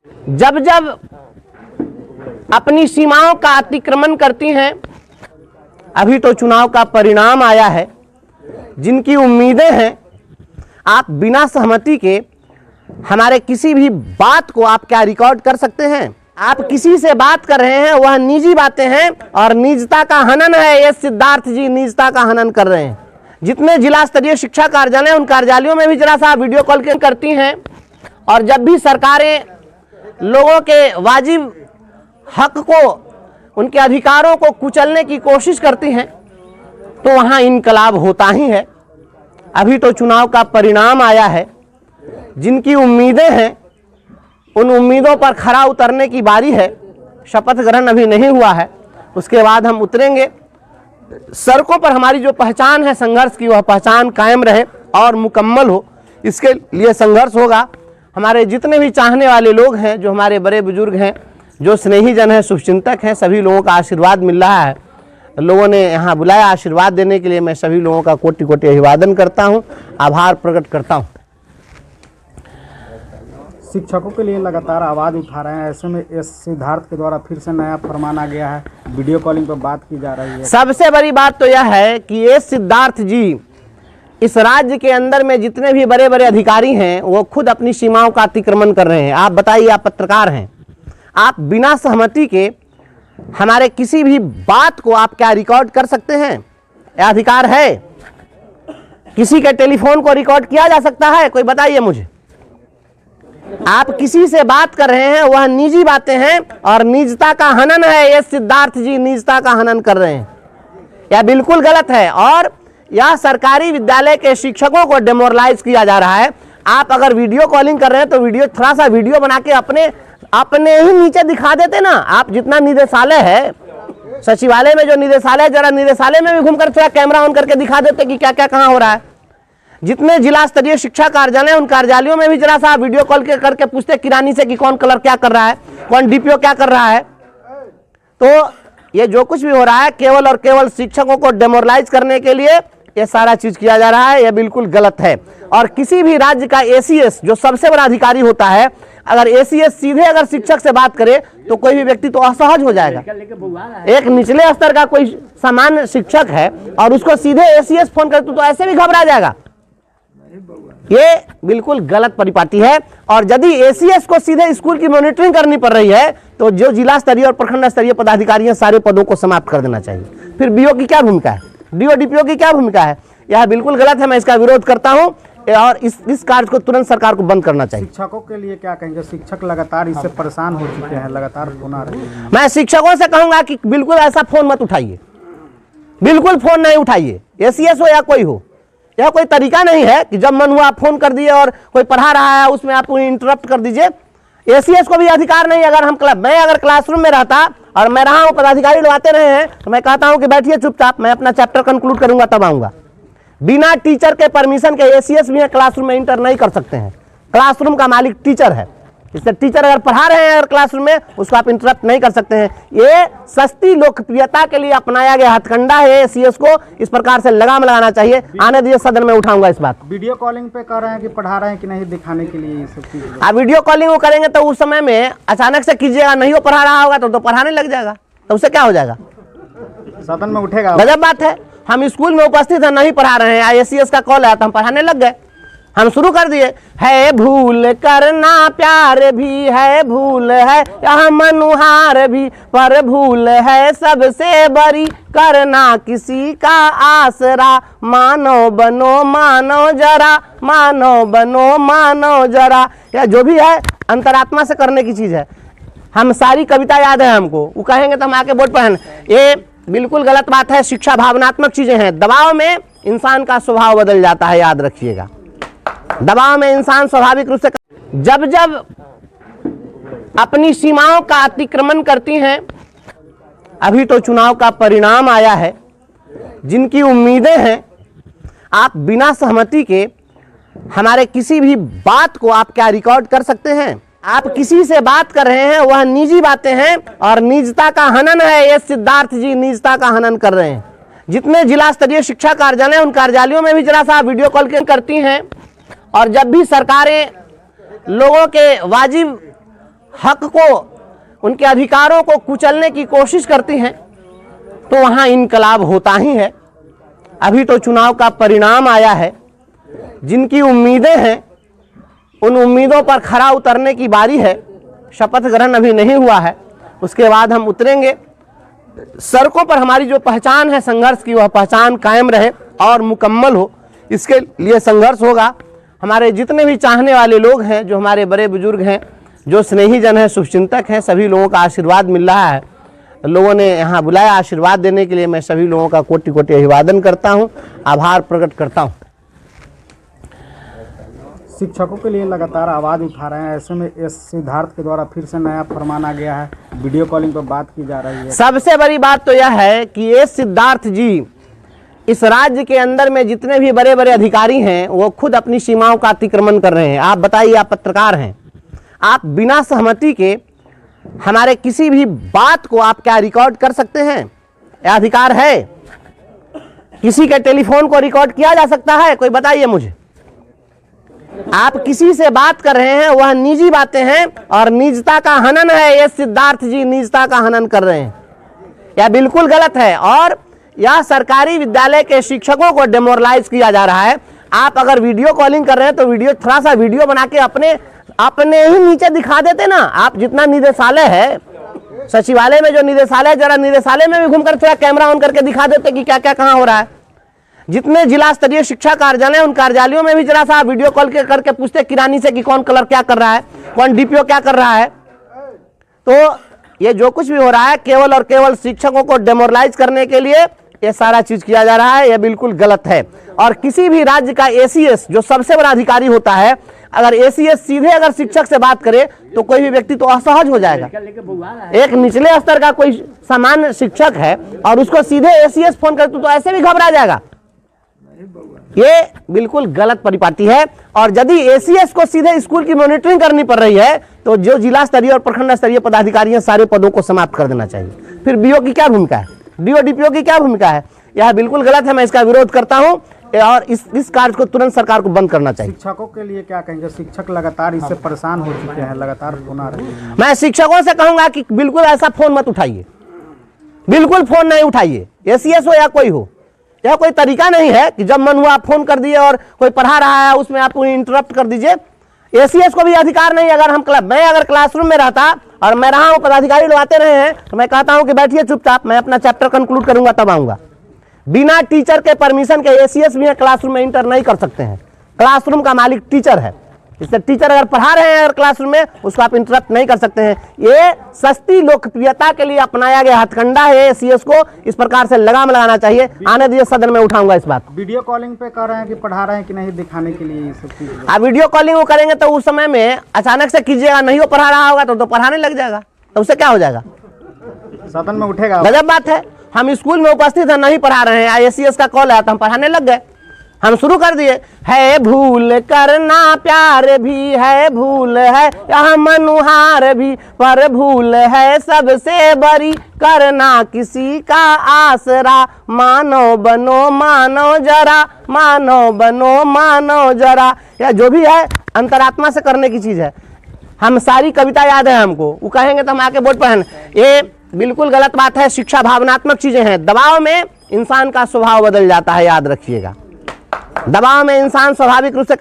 जब जब अपनी सीमाओं का अतिक्रमण करती हैं, अभी तो चुनाव का परिणाम आया है, जिनकी उम्मीदें हैं, आप बिना सहमति के हमारे किसी भी बात को आप क्या रिकॉर्ड कर सकते हैं? आप किसी से बात कर रहे हैं, वह निजी बातें हैं और निजता का हनन है। ये सिद्धार्थ जी निजता का हनन कर रहे हैं। जितने जिला स्तरीय शिक्षा कार्यालय, उन कार्यालयों में भी जरा सा वीडियो कॉल करती हैं, और जब भी सरकारें लोगों के वाजिब हक को, उनके अधिकारों को कुचलने की कोशिश करती हैं, तो वहाँ इनकलाब होता ही है। अभी तो चुनाव का परिणाम आया है, जिनकी उम्मीदें हैं, उन उम्मीदों पर खरा उतरने की बारी है। शपथ ग्रहण अभी नहीं हुआ है, उसके बाद हम उतरेंगे सड़कों पर। हमारी जो पहचान है संघर्ष की, वह पहचान कायम रहे और मुकम्मल हो, इसके लिए संघर्ष होगा। हमारे जितने भी चाहने वाले लोग हैं, जो हमारे बड़े बुजुर्ग हैं, जो स्नेही जन हैं, शुभचिंतक हैं, सभी लोगों का आशीर्वाद मिल रहा है। लोगों ने यहाँ बुलाया आशीर्वाद देने के लिए, मैं सभी लोगों का कोटि कोटि अभिवादन करता हूँ, आभार प्रकट करता हूँ। शिक्षकों के लिए लगातार आवाज़ उठा रहे हैं, ऐसे में एस सिद्धार्थ के द्वारा फिर से नया फरमान आ गया है, वीडियो कॉलिंग पर बात की जा रही है। सबसे बड़ी बात तो यह है कि एस सिद्धार्थ जी इस राज्य के अंदर में जितने भी बड़े बड़े अधिकारी हैं, वो खुद अपनी सीमाओं का अतिक्रमण कर रहे हैं। आप बताइए, आप पत्रकार हैं, आप बिना सहमति के हमारे किसी भी बात को आप क्या रिकॉर्ड कर सकते हैं? यह अधिकार है? किसी के टेलीफोन को रिकॉर्ड किया जा सकता है? कोई बताइए मुझे। आप किसी से बात कर रहे हैं, वह निजी बातें हैं और निजता का हनन है। ये सिद्धार्थ जी निजता का हनन कर रहे हैं, यह बिल्कुल गलत है। और यह सरकारी विद्यालय के शिक्षकों को डेमोरलाइज किया जा रहा है। आप अगर वीडियो कॉलिंग कर रहे हैं तो वीडियो, थोड़ा सा वीडियो बना के अपने ही नीचे दिखा देते ना। आप जितना निदेशालय है, सचिवालय में जो निदेशालय, जरा निदेशालय में भी घूमकर थोड़ा कैमरा ऑन करके दिखा देते कि क्या क्या कहाँ हो रहा है। जितने जिला स्तरीय शिक्षा कार्यालय, उन कार्यालयों में भी जरा सा वीडियो कॉल करके पूछते किरानी से कि कौन कलर क्या कर रहा है, कौन डीपीओ क्या कर रहा है। तो ये जो कुछ भी हो रहा है, केवल और केवल शिक्षकों को डेमोरलाइज करने के लिए ये सारा चीज किया जा रहा है। यह बिल्कुल गलत है। और किसी भी राज्य का एसीएस, जो सबसे बड़ा अधिकारी होता है, अगर एसीएस सीधे अगर शिक्षक से बात करे तो कोई भी व्यक्ति तो असहज हो जाएगा। एक निचले स्तर का कोई सामान्य शिक्षक है और उसको सीधे एसीएस फोन करे तो ऐसे भी घबरा जाएगा। ये बिल्कुल गलत परिपाटी है। और यदि एसीएस को सीधे स्कूल की मॉनिटरिंग करनी पड़ रही है, तो जो जिला स्तरीय और प्रखंड स्तरीय पदाधिकारी हैं, सारे पदों को समाप्त कर देना चाहिए। फिर बीओ की क्या भूमिका है, डीओ डीपीओ की क्या भूमिका है? यह बिल्कुल गलत है। मैं इसका विरोध करता हूं और इस कार्य को तुरंत सरकार को बंद करना चाहिए। शिक्षकों के लिए क्या कहेंगे? शिक्षक लगातार इससे परेशान हो चुके हैं, लगातार फोन आ रहे हैं। मैं शिक्षकों से कहूंगा कि बिल्कुल ऐसा फोन मत उठाइए, बिल्कुल फोन नहीं उठाइए, एसीएस हो या कोई हो। यह कोई तरीका नहीं है कि जब मन हुआ आप फोन कर दिए और कोई पढ़ा रहा है उसमें आप इंटरप्ट कर दीजिए। एसीएस को भी अधिकार नहीं। अगर मैं अगर क्लासरूम में रहता और मैं रहा हूं, पदाधिकारी लोग आते रहे हैं, तो मैं कहता हूं कि बैठिए चुपचाप, मैं अपना चैप्टर कंक्लूड करूंगा तब आऊंगा। बिना टीचर के परमिशन के एसीएस भी क्लासरूम में इंटर नहीं कर सकते हैं। क्लासरूम का मालिक टीचर है, इसलिए टीचर अगर पढ़ा रहे हैं अगर क्लासरूम में, उसको आप इंटरप्ट नहीं कर सकते हैं। ये सस्ती लोकप्रियता के लिए अपनाया गया हथकंडा है। एसीएस को इस प्रकार से लगाम लगाना चाहिए। आने दीजिए, सदन में उठाऊंगा इस बात। वीडियो कॉलिंग पे कर रहे हैं कि पढ़ा रहे हैं कि नहीं, दिखाने के लिए ये सब चीज। आप वीडियो कॉलिंग वो करेंगे तो उस समय में अचानक से कीजिएगा, नहीं वो पढ़ा रहा होगा तो पढ़ाने लग जाएगा, तो उससे क्या हो जाएगा? सदन में उठेगा। गजब बात है। हम स्कूल में उपस्थित है, नहीं पढ़ा रहे हैं, एसीएस का कॉल आया तो हम पढ़ाने लग गए, हम शुरू कर दिए। है भूल करना प्यार भी है, भूल है यह मनुहार भी, पर भूल है सबसे बड़ी करना किसी का आसरा। मानो बनो मानो जरा, मानो बनो मानो जरा। या जो भी है अंतरात्मा से करने की चीज है। हम सारी कविता याद है हमको, वो कहेंगे तो हम आके बोर्ड पर। ये बिल्कुल गलत बात है। शिक्षा भावनात्मक चीजें हैं। दबाव में इंसान का स्वभाव बदल जाता है, याद रखिएगा। दबाव में इंसान स्वाभाविक रूप से, जब जब अपनी सीमाओं का अतिक्रमण करती हैं, अभी तो चुनाव का परिणाम आया है, जिनकी उम्मीदें हैं, आप बिना सहमति के हमारे किसी भी बात को आप क्या रिकॉर्ड कर सकते हैं? आप किसी से बात कर रहे हैं, वह निजी बातें हैं और निजता का हनन है। ये सिद्धार्थ जी निजता का हनन कर रहे हैं। जितने जिला स्तरीय शिक्षा कार्यालय, उन कार्यालयों में भी जरा सा वीडियो कॉल करती हैं, और जब भी सरकारें लोगों के वाजिब हक को, उनके अधिकारों को कुचलने की कोशिश करती हैं तो वहाँ इनकलाब होता ही है। अभी तो चुनाव का परिणाम आया है, जिनकी उम्मीदें हैं उन उम्मीदों पर खरा उतरने की बारी है। शपथ ग्रहण अभी नहीं हुआ है, उसके बाद हम उतरेंगे। सड़कों पर हमारी जो पहचान है संघर्ष की, वह पहचान कायम रहे और मुकम्मल हो, इसके लिए संघर्ष होगा। हमारे जितने भी चाहने वाले लोग हैं, जो हमारे बड़े बुजुर्ग हैं, जो स्नेही जन हैं, शुभचिंतक हैं, सभी लोगों का आशीर्वाद मिल रहा है। लोगों ने यहाँ बुलाया आशीर्वाद देने के लिए, मैं सभी लोगों का कोटि कोटि अभिवादन करता हूँ, आभार प्रकट करता हूँ। शिक्षकों के लिए लगातार आवाज़ उठा रहे हैं, ऐसे में एस सिद्धार्थ के द्वारा फिर से नया फरमान आ गया है, वीडियो कॉलिंग पर बात की जा रही है। सबसे बड़ी बात तो यह है कि ये सिद्धार्थ जी इस राज्य के अंदर में जितने भी बड़े बड़े अधिकारी हैं वो खुद अपनी सीमाओं का अतिक्रमण कर रहे हैं। आप बताइए, आप पत्रकार हैं, आप बिना सहमति के हमारे किसी भी बात को आप क्या रिकॉर्ड कर सकते हैं? यह अधिकार है? किसी के टेलीफोन को रिकॉर्ड किया जा सकता है? कोई बताइए मुझे। आप किसी से बात कर रहे हैं, वह निजी बातें हैं और निजता का हनन है। ये सिद्धार्थ जी निजता का हनन कर रहे हैं, यह बिल्कुल गलत है और यह सरकारी विद्यालय के शिक्षकों को डेमोरलाइज किया जा रहा है। आप अगर वीडियो कॉलिंग कर रहे हैं तो थोड़ा सा वीडियो बना के अपने ही नीचे दिखा देते ना। आप जितना निदेशालय है, सचिवालय में जो निदेशालय, जरा निदेशालय में भी घूमकर थोड़ा कैमरा ऑन करके दिखा देते कि क्या क्या कहाँ हो रहा है। जितने जिला स्तरीय शिक्षा कार्यालय, उन कार्यालयों में भी जरा सा वीडियो कॉल करके पूछते किरानी से कि कौन कलर क्या कर रहा है, कौन डीपीओ क्या कर रहा है। तो ये जो कुछ भी हो रहा है केवल और केवल शिक्षकों को डेमोरलाइज करने के लिए ये सारा चीज किया जा रहा है। यह बिल्कुल गलत है। और किसी भी राज्य का एसीएस जो सबसे बड़ा अधिकारी होता है, अगर एसीएस सीधे अगर शिक्षक से बात करे तो कोई भी व्यक्ति तो असहज हो जाएगा। एक निचले स्तर का कोई सामान्य शिक्षक है और उसको सीधे एसीएस फोन करे तो ऐसे भी घबरा जाएगा। ये बिल्कुल गलत परिपाटी है। और यदि एसीएस को सीधे स्कूल की मॉनिटरिंग करनी पड़ रही है तो जो जिला स्तरीय और प्रखंड स्तरीय पदाधिकारी हैं, सारे पदों को समाप्त कर देना चाहिए। फिर बीओ की क्या भूमिका है, डीओ डीपीओ की क्या भूमिका है? यह बिल्कुल गलत है। मैं इसका विरोध करता हूं और इस कार्य को तुरंत सरकार को बंद करना चाहिए। शिक्षकों के लिए क्या कहेंगे? शिक्षक लगातार इससे परेशान हो चुके हैं, लगातार फोन आ रहे हैं। मैं शिक्षकों से कहूंगा कि बिल्कुल ऐसा फोन मत उठाइए, बिल्कुल फोन नहीं उठाइए। एसीएस हो या कोई हो, यह कोई तरीका नहीं है कि जब मन हुआ आप फोन कर दिए और कोई पढ़ा रहा है उसमें आप इंटरप्ट कर दीजिए। एसीएस को भी अधिकार नहीं। अगर मैं अगर क्लासरूम में रहता और मैं रहा हूं, पदाधिकारी लोग आते रहे हैं, तो मैं कहता हूं कि बैठिए चुपचाप, मैं अपना चैप्टर कंक्लूड करूंगा तब आऊंगा। बिना टीचर के परमिशन के एसीएस भी क्लासरूम में इंटर नहीं कर सकते हैं। क्लासरूम का मालिक टीचर है, इससे टीचर अगर पढ़ा रहे हैं अगर क्लासरूम में, उसको आप इंटरप्ट नहीं कर सकते हैं। ये सस्ती लोकप्रियता के लिए अपनाया गया हथकंडा है। एसीएस को इस प्रकार से लगाम लगाना चाहिए। आने दीजिए, सदन में उठाऊंगा इस बात। वीडियो कॉलिंग पे कह रहे हैं कि पढ़ा रहे हैं कि नहीं, दिखाने के लिए ये सब चीज। आप वीडियो कॉलिंग वो करेंगे तो उस समय में अचानक से कीजिएगा, नहीं वो पढ़ा रहा होगा तो पढ़ाने लग जाएगा, तो उससे क्या हो जाएगा? सदन में उठेगा। गजब बात है। हम स्कूल में उपस्थित हैं, नहीं पढ़ा रहे हैं, एसीएस का कॉल आया तो हम पढ़ाने लग गए, हम शुरू कर दिए। है भूल करना प्यार भी है, भूल है यह मनुहार भी, पर भूल है सबसे बड़ी करना किसी का आसरा। मानो बनो मानो जरा, मानो बनो मानो जरा। या जो भी है अंतरात्मा से करने की चीज है। हम सारी कविता याद है हमको, वो कहेंगे तो हम आके बोर्ड पढ़ें। ये बिल्कुल गलत बात है। शिक्षा भावनात्मक चीजें हैं। दबाव में इंसान का स्वभाव बदल जाता है, याद रखिएगा। दबाव में इंसान स्वाभाविक रूप से